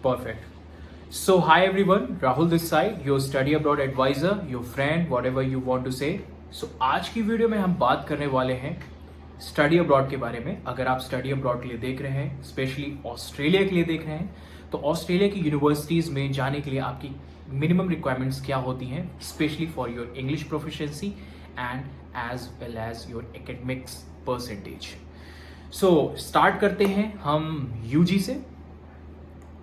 Perfect. So, hi everyone, Rahul this side, your study abroad advisor, your friend, whatever you want to say. So, आज की video में हम बात करने वाले हैं स्टडी अब्रॉड के बारे में। अगर आप स्टडी अब्रॉड के लिए देख रहे हैं, स्पेशली ऑस्ट्रेलिया के लिए देख रहे हैं, तो ऑस्ट्रेलिया की यूनिवर्सिटीज़ में जाने के लिए आपकी मिनिमम रिक्वायरमेंट्स क्या होती हैं, specially for your English proficiency and as well as your academics percentage. So start करते हैं हम यूजी से।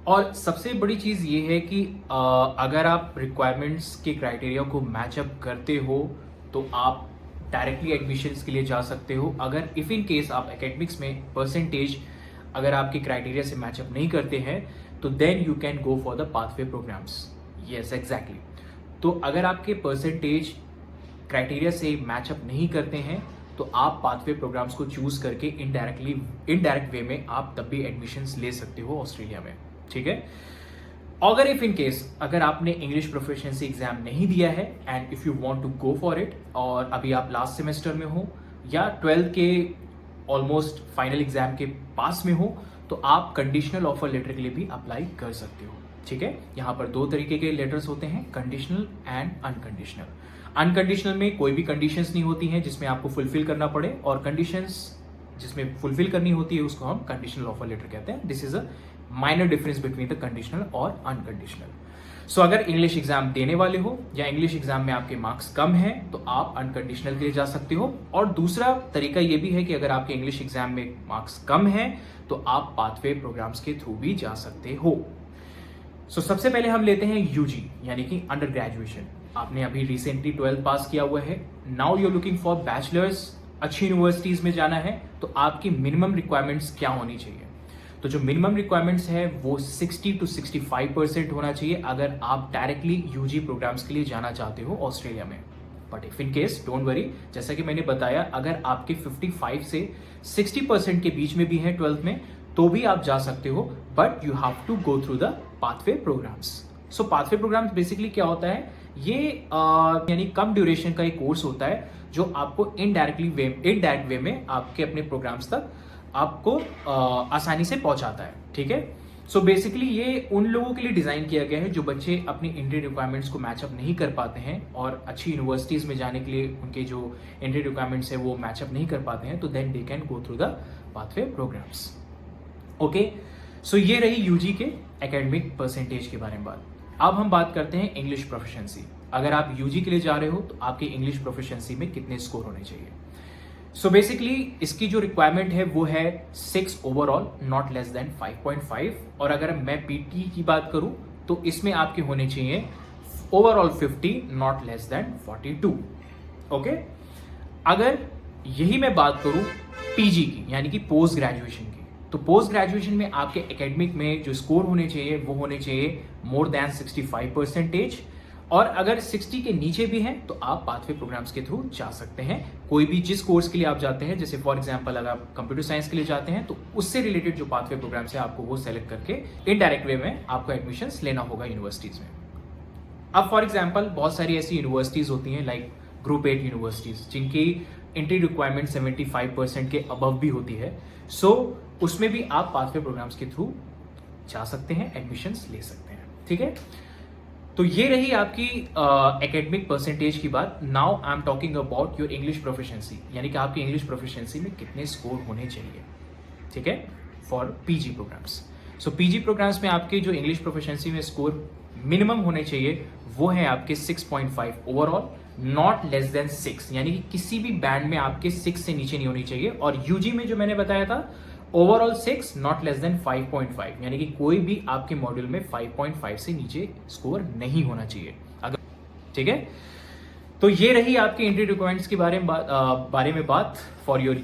और सबसे बड़ी चीज़ ये है कि अगर आप रिक्वायरमेंट्स के क्राइटेरिया को मैचअप करते हो तो आप डायरेक्टली एडमिशन्स के लिए जा सकते हो। अगर इफ़ इन केस आप एकेडमिक्स में परसेंटेज अगर आपके क्राइटेरिया से मैचअप नहीं करते हैं तो then you can go for the pathway programmes. Yes exactly. तो अगर आपके परसेंटेज क्राइटेरिया से मैचअप नहीं करते हैं तो आप पाथवे प्रोग्राम्स को चूज करके इनडायरेक्ट वे में आप तब भी एडमिशन्स ले सकते हो ऑस्ट्रेलिया में। ठीक है। अगर इफ इन केस अगर आपने इंग्लिश प्रोफिशिएंसी एग्जाम नहीं दिया है and if you want to go for it और अभी आप लास्ट सेमेस्टर में हो या 12th के ऑलमोस्ट फाइनल एग्जाम के पास में हो तो आप कंडीशनल ऑफर लेटर के लिए भी अप्लाई कर सकते हो। ठीक है। यहाँ पर दो तरीके के लेटर्स होते हैं, कंडीशनल एंड अनकंडीशनल। अनकंडीशनल में कोई भी कंडीशंस नहीं होती हैं जिसमें आपको फुलफिल करना पड़े, और कंडीशंस जिसमें फुलफिल करनी होती है उसको हम कंडीशनल ऑफर लेटर कहते हैं। This is a minor difference between the conditional और अनकंडीशनल। सो अगर इंग्लिश एग्जाम देने वाले हो या इंग्लिश एग्जाम में आपके मार्क्स कम हैं तो आप अनकंडीशनल के लिए जा सकते हो। और दूसरा तरीका ये भी है कि अगर आपके इंग्लिश एग्जाम में मार्क्स कम हैं तो आप पाथवे प्रोग्राम्स के थ्रू भी जा सकते हो। सो सबसे पहले हम लेते हैं यूजी यानी कि अंडर ग्रेजुएशन। आपने अभी रिसेंटली 12th पास किया हुआ है, now you are looking for bachelors, अच्छी यूनिवर्सिटीज में जाना है तो आपकी मिनिमम रिक्वायरमेंट्स क्या होनी चाहिए। तो जो मिनिमम रिक्वायरमेंट्स है वो 60 to 65% होना चाहिए अगर आप डायरेक्टली यूजी प्रोग्राम्स के लिए जाना चाहते हो ऑस्ट्रेलिया में। But if in case don't worry, जैसा कि मैंने बताया, अगर आपके 55 से 60% के बीच में भी है 12th में तो भी आप जा सकते हो, but you have to go through the pathway programmes. So pathway programmes basically क्या होता है, ये यानी कम ड्यूरेशन का एक कोर्स होता है जो आपको इनडायरेक्ट वे में आपके अपने प्रोग्राम्स तक आपको आसानी से पहुंचाता है। ठीक है। सो बेसिकली ये उन लोगों के लिए डिजाइन किया गया है जो बच्चे अपनी इंट्री रिक्वायरमेंट्स को मैचअप नहीं कर पाते हैं और अच्छी यूनिवर्सिटीज में जाने के लिए उनके जो इंट्री रिक्वायरमेंट्स है वो मैचअप नहीं कर पाते हैं, तो then they can go through the pathway programs. Okay. So ये रही यूजी के एकेडमिक परसेंटेज के बारे में बात। अब हम बात करते हैं इंग्लिश प्रोफिशिएंसी। अगर आप यूजी के लिए जा रहे हो तो आपके इंग्लिश प्रोफिशिएंसी में कितने स्कोर होने चाहिए। सो बेसिकली इसकी जो रिक्वायरमेंट है वो है 6 ओवरऑल, नॉट लेस देन 5.5। और अगर मैं पीटी की बात करूं तो इसमें आपके होने चाहिए overall 50, not less than 42। Okay. अगर यही मैं बात करूं पीजी की यानी कि पोस्ट ग्रेजुएशन की, तो पोस्ट ग्रेजुएशन में आपके एकेडमिक में जो स्कोर होने चाहिए वो होने चाहिए मोर देन 65%। और अगर 60 के नीचे भी हैं तो आप पाथवे प्रोग्राम्स के थ्रू जा सकते हैं। कोई भी जिस कोर्स के लिए आप जाते हैं, जैसे फॉर एग्जांपल अगर आप कंप्यूटर साइंस के लिए जाते हैं तो उससे रिलेटेड जो पाथवे प्रोग्राम्स है आपको वो सेलेक्ट करके इनडायरेक्ट वे में आपको एडमिशन्स लेना होगा यूनिवर्सिटीज में। अब फॉर एग्जाम्पल बहुत सारी ऐसी यूनिवर्सिटीज होती हैं लाइक ग्रुप 8 यूनिवर्सिटीज जिनकी एंट्री रिक्वायरमेंट 75% के अबव भी होती है। सो उसमें भी आप पाथवे प्रोग्राम्स के थ्रू जा सकते हैं, एडमिशन्स ले सकते हैं। ठीक है। तो ये रही आपकी एकेडमिक परसेंटेज की बात। Now I am talking about your English proficiency यानी कि आपकी इंग्लिश प्रोफिशिएंसी में कितने स्कोर होने चाहिए। ठीक है। For PG programmes. So PG programmes में आपके जो इंग्लिश प्रोफिशिएंसी में स्कोर मिनिमम होने चाहिए वो है आपके 6.5 ओवरऑल, नॉट लेस देन 6, यानी कि किसी भी बैंड में आपके 6 से नीचे नहीं होनी चाहिए। और यूजी में जो मैंने बताया था ओवरऑल 6, नॉट लेस देन 5.5, यानी कि कोई भी आपके मॉड्यूल में 5.5 से नीचे स्कोर नहीं होना चाहिए अगर। ठीक है। तो ये रही आपकी एंट्री रिक्वायरमेंट्स के बारे में बात for your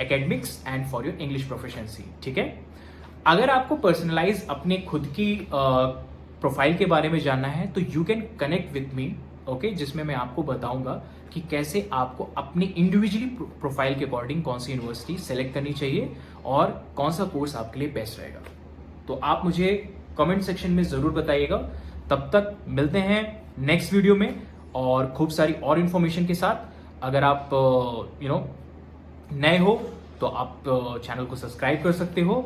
academics and for your English proficiency. ठीक है। अगर आपको पर्सनलाइज अपने खुद की प्रोफाइल के बारे में जानना है तो you can connect with me, okay, जिसमें मैं आपको बताऊंगा कि कैसे आपको अपनी इंडिविजुअली प्रोफाइल के अकॉर्डिंग कौन सी यूनिवर्सिटी सेलेक्ट करनी चाहिए और कौन सा कोर्स आपके लिए बेस्ट रहेगा। तो आप मुझे कमेंट सेक्शन में जरूर बताइएगा। तब तक मिलते हैं नेक्स्ट वीडियो में और खूब सारी और इन्फॉर्मेशन के साथ। अगर आप नए हो तो आप चैनल को सब्सक्राइब कर सकते हो